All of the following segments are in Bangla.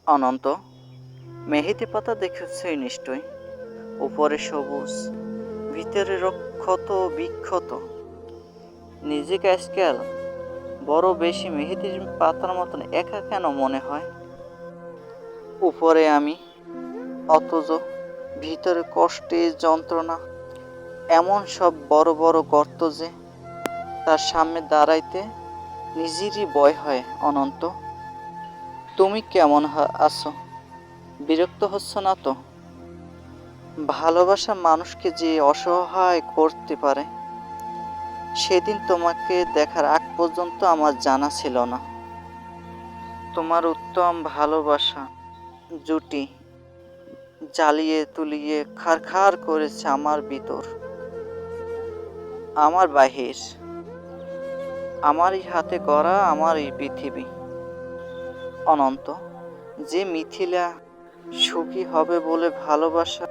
অনন্ত, মেহেদি পাতা দেখেছই নিশ্চয়। উপরে সবুজ, ভিতরে রক্ষত বিক্ষত। নিজেকে আজকাল বড় বেশি মেহেদির পাতার মতন একা কেন মনে হয়? উপরে আমি, অথচ ভিতরে কষ্টে যন্ত্রণা। এমন সব বড় বড় গর্ত যে তার সামনে দাঁড়াইতে নিজেরই ভয় হয়। অনন্ত, তুমি কেমন আছো? বিরক্ত হচ্ছ না তো? ভালোবাসা মানুষকে যে অসহায় করতে পারে সেদিন তোমাকে দেখার আগ পর্যন্ত আমার জানা ছিল না। তোমার উত্তম ভালোবাসা জুটি জ্বালিয়ে তুলিয়ে খারখার করেছে আমার ভিতর, আমার বাহির, আমারই হাতে গড়া আমার এই পৃথিবী। অনন্ত, যে মিথিলা সুখী হবে বলে ভালোবাসা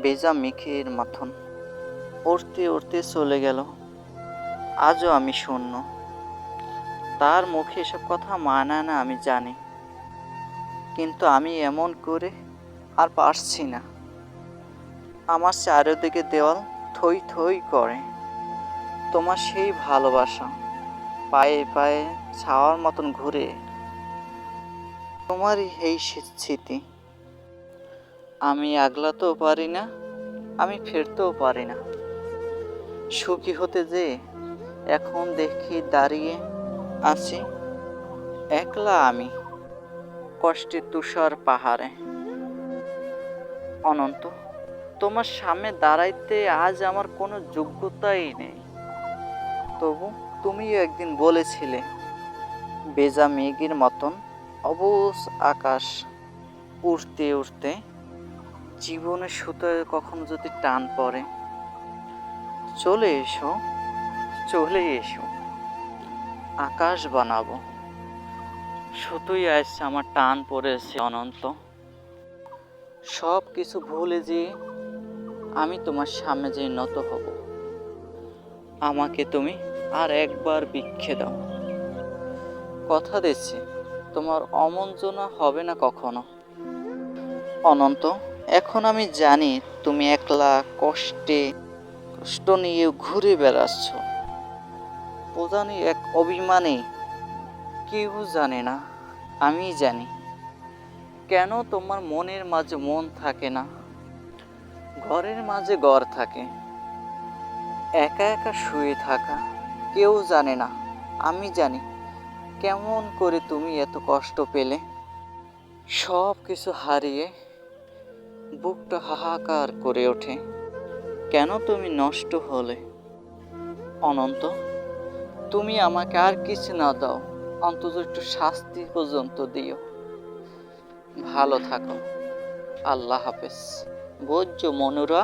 বেজা মেঘের মাথন উড়তে উড়তে চলে গেল। আজও আমি শূন্য। তার মুখে এসব কথা মানায় না আমি জানি, কিন্তু আমি এমন করে আর পারছি না। আমার চারিদিকে দেওয়াল থই থই করে। তোমার সেই ভালোবাসা পায়ে পায়ে ছাওয়ার মতন ঘুরে। তোমারই এই স্মৃতি আমি আগলাতেও পারি না, আমি ফেরতেও পারি না। সুখী হতে যে এখন দেখি দাঁড়িয়ে আছি একলা আমি কষ্টে তুষার পাহাড়ে। অনন্ত, তোমার সামনে দাঁড়াইতে আজ আমার কোনো যোগ্যতাই নেই। তবু তুমিও একদিন বলেছিলে বেজা মেঘের মতন অবুঝ আকাশ উড়তে উড়তে জীবনের সুতোয় কখনো যদি টান পড়ে, চলে এসো, চলে এসো, আকাশ বানাবো। শুধুই আজ আমার টান পড়েছে অনন্ত। সব কিছু ভুলে যে আমি তোমার সামনে যে নত হব। আমাকে তুমি আর একবার ভিক্ষে দাও। কথা দিচ্ছি তোমার অমঞ্জনা হবে না কখনো। অনন্ত, এখন আমি জানি তুমি একলা কষ্ট নিয়ে ঘুরে বেড়াচ্ছ। প্রধানী এক অভিমানে, কেউ জানে না, আমি জানি কেন তোমার মনের মাঝে মন থাকে না, ঘরের মাঝে ঘর থাকে। একা একা শুয়ে থাকা, কেউ জানে না, আমি জানি কেমন করে তুমি এত কষ্ট পেলে। সব কিছু হারিয়ে বুকটা হাহাকার করে ওঠে। কেন তুমি নষ্ট হলে? অনন্ত, তুমি আমাকে আর কিছু না দাও, অন্তত একটু শাস্তি পর্যন্ত দিও। ভালো থাকো। আল্লাহ হাফেজ। বুঝছো মনুরা?